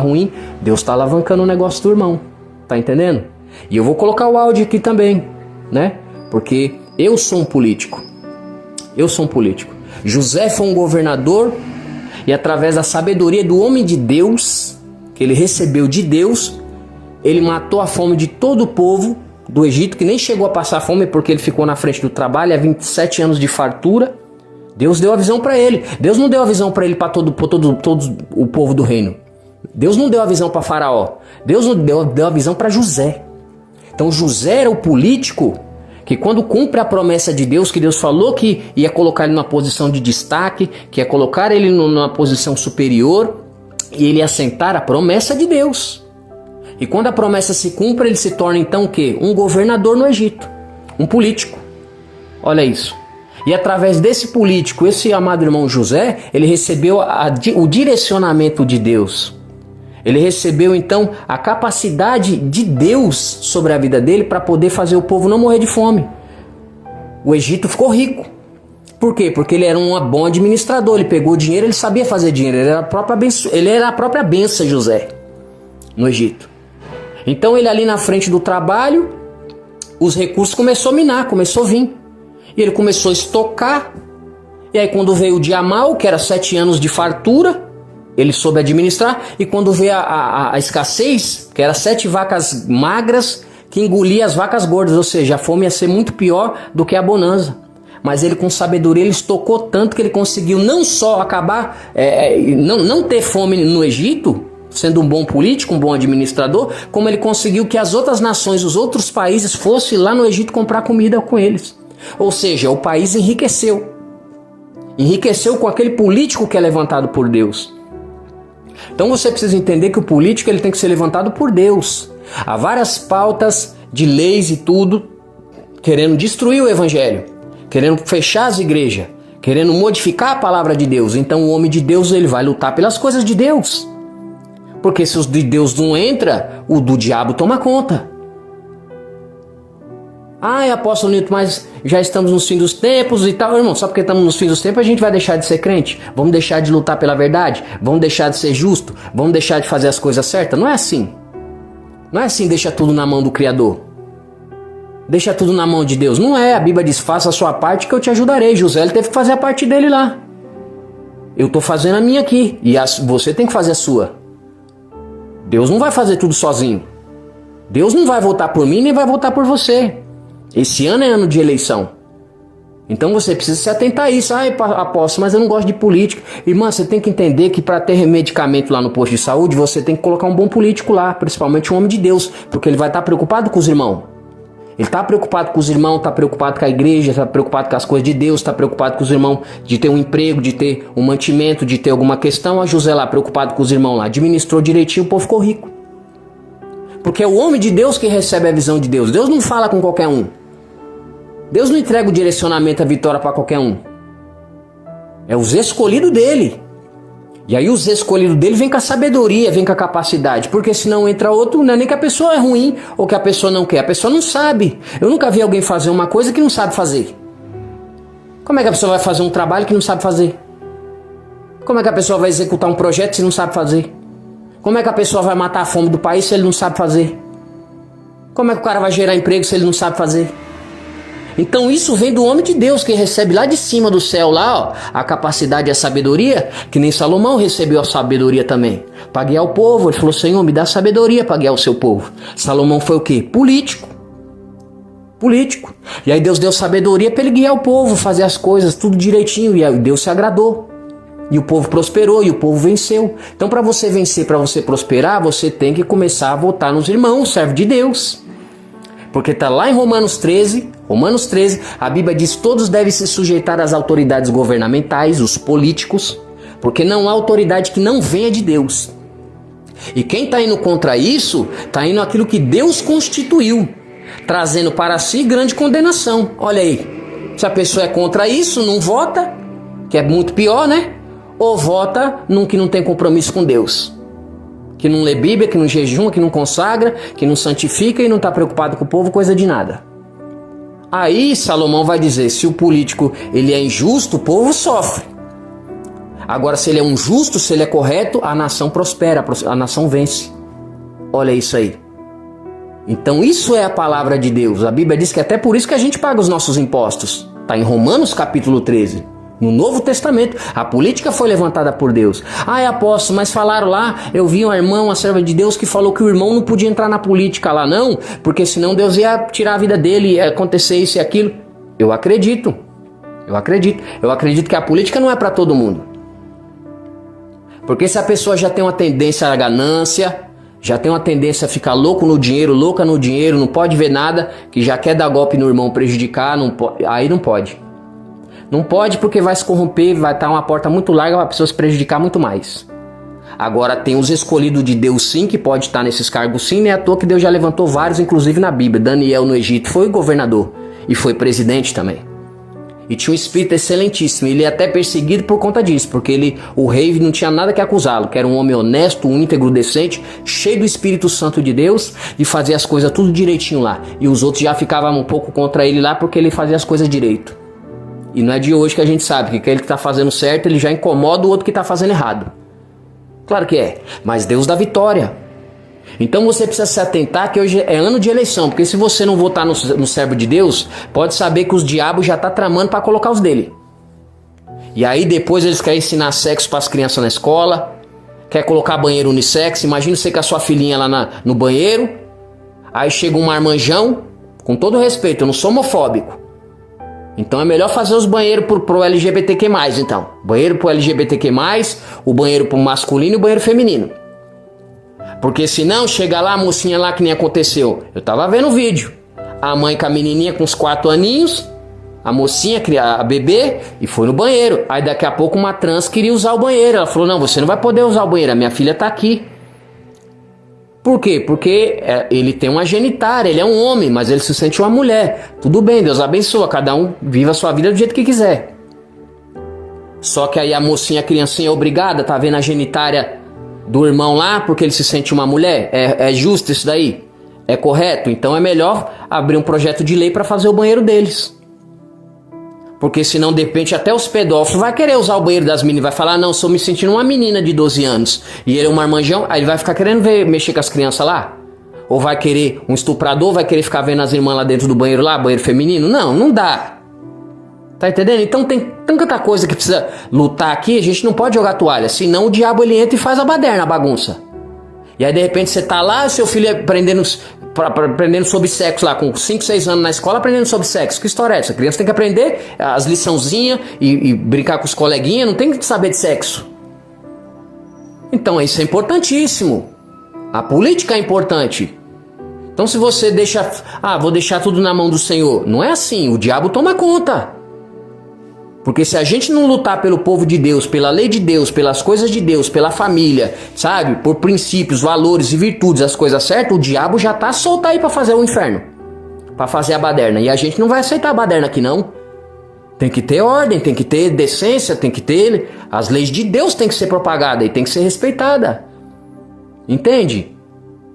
ruim, Deus está alavancando o negócio do irmão. Tá entendendo? E eu vou colocar o áudio aqui também, né? Porque eu sou um político. Eu sou um político. José foi um governador e através da sabedoria do homem de Deus, que ele recebeu de Deus, ele matou a fome de todo o povo do Egito, que nem chegou a passar fome porque ele ficou na frente do trabalho, há 27 anos de fartura. Deus deu a visão para ele. Deus não deu a visão para ele, para todo o povo do reino. Deus não deu a visão para Faraó. Deus não deu a visão para José. Então José era o político que, quando cumpre a promessa de Deus, que Deus falou que ia colocar ele numa posição de destaque, que ia colocar ele numa posição superior, e ele ia assentar a promessa de Deus. E quando a promessa se cumpre, ele se torna então o quê? Um governador no Egito, um político. Olha isso. E através desse político, esse amado irmão José, ele recebeu o direcionamento de Deus. Ele recebeu então a capacidade de Deus sobre a vida dele para poder fazer o povo não morrer de fome. O Egito ficou rico. Por quê? Porque ele era um bom administrador, ele pegou dinheiro, ele sabia fazer dinheiro, ele era a própria bênção, José, no Egito. Então ele ali na frente do trabalho, os recursos começou a minar, começou a vir. E ele começou a estocar, e aí quando veio o dia mau, que era 7 anos de fartura, ele soube administrar, e quando veio a escassez, que era 7 vacas magras, que engolia as vacas gordas, ou seja, a fome ia ser muito pior do que a bonança. Mas ele com sabedoria, ele estocou tanto que ele conseguiu não só acabar, não ter fome no Egito, sendo um bom político, um bom administrador, como ele conseguiu que as outras nações, os outros países fossem lá no Egito comprar comida com eles. Ou seja, o país enriqueceu. Enriqueceu com aquele político que é levantado por Deus. Então você precisa entender que o político ele tem que ser levantado por Deus. Há várias pautas de leis e tudo querendo destruir o evangelho, querendo fechar as igrejas, querendo modificar a palavra de Deus. Então o homem de Deus ele vai lutar pelas coisas de Deus. Porque se os de Deus não entra, o do diabo toma conta. Ai, apóstolo Nilton, mas já estamos nos fins dos tempos e tal. Irmão, só porque estamos nos fins dos tempos a gente vai deixar de ser crente? Vamos deixar de lutar pela verdade? Vamos deixar de ser justo? Vamos deixar de fazer as coisas certas? Não é assim. Não é assim, deixa tudo na mão do Criador. Deixa tudo na mão de Deus. Não é, a Bíblia diz, faça a sua parte que eu te ajudarei. José ele teve que fazer a parte dele lá. Eu estou fazendo a minha aqui e você tem que fazer a sua. Deus não vai fazer tudo sozinho. Deus não vai votar por mim nem vai votar por você. Esse ano é ano de eleição. Então você precisa se atentar a isso. Ai, apóstolo, mas eu não gosto de política. Irmã, você tem que entender que para ter medicamento lá no posto de saúde, você tem que colocar um bom político lá, principalmente um homem de Deus, porque ele vai estar preocupado com os irmãos. Ele está preocupado com os irmãos, está preocupado com a igreja, está preocupado com as coisas de Deus, está preocupado com os irmãos de ter um emprego, de ter um mantimento, de ter alguma questão. A José lá, preocupado com os irmãos lá, administrou direitinho, o povo ficou rico. Porque é o homem de Deus que recebe a visão de Deus. Deus não fala com qualquer um. Deus não entrega o direcionamento, a vitória para qualquer um. É os escolhidos dele. E aí os escolhidos dele vêm com a sabedoria, vêm com a capacidade. Porque senão entra outro, não é nem que a pessoa é ruim ou que a pessoa não quer. A pessoa não sabe. Eu nunca vi alguém fazer uma coisa que não sabe fazer. Como é que a pessoa vai fazer um trabalho que não sabe fazer? Como é que a pessoa vai executar um projeto se não sabe fazer? Como é que a pessoa vai matar a fome do país se ele não sabe fazer? Como é que o cara vai gerar emprego se ele não sabe fazer? Então isso vem do homem de Deus, que recebe lá de cima do céu, lá, ó, a capacidade e a sabedoria, que nem Salomão recebeu a sabedoria também. Para guiar o povo, ele falou, Senhor, me dá sabedoria para guiar o seu povo. Salomão foi o quê? Político. Político. E aí Deus deu sabedoria para ele guiar o povo, fazer as coisas tudo direitinho, e aí Deus se agradou. E o povo prosperou, e o povo venceu. Então para você vencer, para você prosperar, você tem que começar a votar nos irmãos, servo de Deus. Porque está lá em Romanos 13, a Bíblia diz, todos devem se sujeitar às autoridades governamentais, os políticos, porque não há autoridade que não venha de Deus. E quem está indo contra isso, está indo aquilo que Deus constituiu, trazendo para si grande condenação. Olha aí, se a pessoa é contra isso, não vota, que é muito pior, né? Ou vota num que não tem compromisso com Deus. Que não lê Bíblia, que não jejuma, que não consagra, que não santifica e não está preocupado com o povo, coisa de nada. Aí Salomão vai dizer, se o político ele é injusto, o povo sofre. Agora, se ele é um justo, se ele é correto, a nação prospera, a nação vence. Olha isso aí. Então isso é a palavra de Deus. A Bíblia diz que até por isso que a gente paga os nossos impostos. Está em Romanos capítulo 13. No Novo Testamento, a política foi levantada por Deus. Ah, apóstolo, mas falaram lá, eu vi uma irmã, uma serva de Deus, que falou que o irmão não podia entrar na política lá não, porque senão Deus ia tirar a vida dele, ia acontecer isso e aquilo. Eu acredito que a política não é para todo mundo. Porque se a pessoa já tem uma tendência à ganância, já tem uma tendência a ficar louco no dinheiro, louca no dinheiro, não pode ver nada, que já quer dar golpe no irmão, prejudicar, aí não pode. Não pode porque vai se corromper, vai estar uma porta muito larga para a pessoa se prejudicar muito mais. Agora tem os escolhidos de Deus sim, que pode estar nesses cargos sim, não é à toa que Deus já levantou vários, inclusive na Bíblia. Daniel no Egito foi governador e foi presidente também. E tinha um espírito excelentíssimo, ele é até perseguido por conta disso, porque o rei não tinha nada que acusá-lo, que era um homem honesto, íntegro, decente, cheio do Espírito Santo de Deus e fazia as coisas tudo direitinho lá. E os outros já ficavam um pouco contra ele lá porque ele fazia as coisas direito. E não é de hoje que a gente sabe que aquele que está fazendo certo, ele já incomoda o outro que está fazendo errado. Claro que é, mas Deus dá vitória. Então você precisa se atentar que hoje é ano de eleição, porque se você não votar no servo de Deus, pode saber que os diabos já estão tramando para colocar os dele. E aí depois eles querem ensinar sexo para as crianças na escola, quer colocar banheiro unissex. Imagina você com a sua filhinha lá no banheiro, aí chega um marmanjão, com todo respeito, eu não sou homofóbico. Então é melhor fazer os banheiros pro LGBTQ+, então. Banheiro pro LGBTQ+, o banheiro pro masculino e o banheiro feminino. Porque senão chega lá a mocinha lá que nem aconteceu. Eu tava vendo o vídeo. A mãe com a menininha com uns 4 aninhos, a mocinha, a bebê, e foi no banheiro. Aí daqui a pouco uma trans queria usar o banheiro. Ela falou, não, você não vai poder usar o banheiro, a minha filha tá aqui. Por quê? Porque ele tem uma genitária, ele é um homem, mas ele se sente uma mulher. Tudo bem, Deus abençoa, cada um viva a sua vida do jeito que quiser. Só que aí a mocinha, a criancinha é obrigada, tá vendo a genitária do irmão lá, porque ele se sente uma mulher? É justo isso daí? É correto? Então é melhor abrir um projeto de lei para fazer o banheiro deles. Porque senão, de repente, até os pedófilos vai querer usar o banheiro das meninas. Vai falar, não, sou me sentindo uma menina de 12 anos. E ele é um marmanjão, aí ele vai ficar querendo mexer com as crianças lá? Ou vai querer um estuprador, vai querer ficar vendo as irmãs lá dentro do banheiro lá, banheiro feminino? Não, não dá. Tá entendendo? Então tem tanta coisa que precisa lutar aqui, a gente não pode jogar toalha. Senão o diabo ele entra e faz a baderna, a bagunça. E aí de repente você tá lá, seu filho aprendendo sobre sexo lá, com 5, 6 anos na escola, aprendendo sobre sexo. Que história é essa? A criança tem que aprender as liçãozinhas e brincar com os coleguinhas, não tem que saber de sexo. Então isso é importantíssimo. A política é importante. Então se você deixa, vou deixar tudo na mão do Senhor. Não é assim, o diabo toma conta. Porque se a gente não lutar pelo povo de Deus, pela lei de Deus, pelas coisas de Deus, pela família, sabe? Por princípios, valores e virtudes, as coisas certas, o diabo já tá solto aí pra fazer o inferno. Pra fazer a baderna. E a gente não vai aceitar a baderna aqui não. Tem que ter ordem, tem que ter decência, tem que ter... As leis de Deus tem que ser propagadas e tem que ser respeitada. Entende?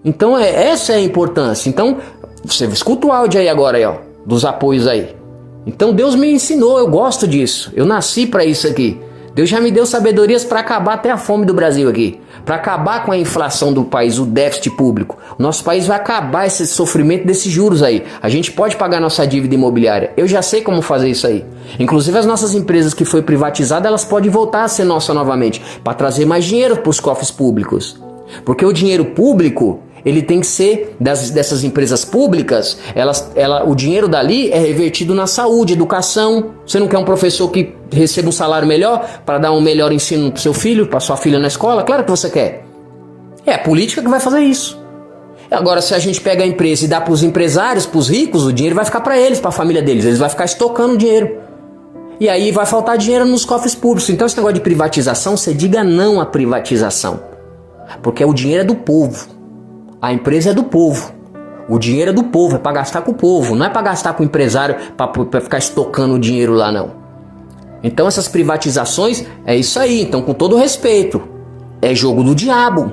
Então essa é a importância. Então, você escuta o áudio aí agora, aí, ó, dos apoios aí. Então Deus me ensinou, eu gosto disso. Eu nasci para isso aqui. Deus já me deu sabedorias para acabar até a fome do Brasil aqui. Para acabar com a inflação do país, o déficit público. O nosso país vai acabar esse sofrimento desses juros aí. A gente pode pagar nossa dívida imobiliária. Eu já sei como fazer isso aí. Inclusive as nossas empresas que foi privatizadas, elas podem voltar a ser nossa novamente. Para trazer mais dinheiro para os cofres públicos. Porque o dinheiro público... ele tem que ser, dessas empresas públicas, o dinheiro dali é revertido na saúde, educação. Você não quer um professor que receba um salário melhor para dar um melhor ensino para seu filho, para sua filha na escola? Claro que você quer. É a política que vai fazer isso. Agora, se a gente pega a empresa e dá para os empresários, para os ricos, o dinheiro vai ficar para eles, para a família deles. Eles vão ficar estocando o dinheiro. E aí vai faltar dinheiro nos cofres públicos. Então esse negócio de privatização, você diga não à privatização. Porque o dinheiro é do povo. A empresa é do povo. O dinheiro é do povo, é para gastar com o povo. Não é para gastar com o empresário, para ficar estocando o dinheiro lá, não. Então essas privatizações, é isso aí. Então, com todo respeito, é jogo do diabo.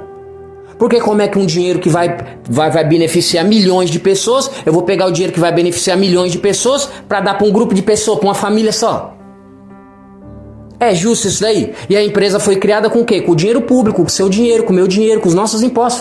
Porque como é que um dinheiro que vai beneficiar milhões de pessoas, eu vou pegar o dinheiro que vai beneficiar milhões de pessoas para dar para um grupo de pessoas, para uma família só? É justo isso daí? E a empresa foi criada com o quê? Com o dinheiro público, com o seu dinheiro, com o meu dinheiro, com os nossos impostos.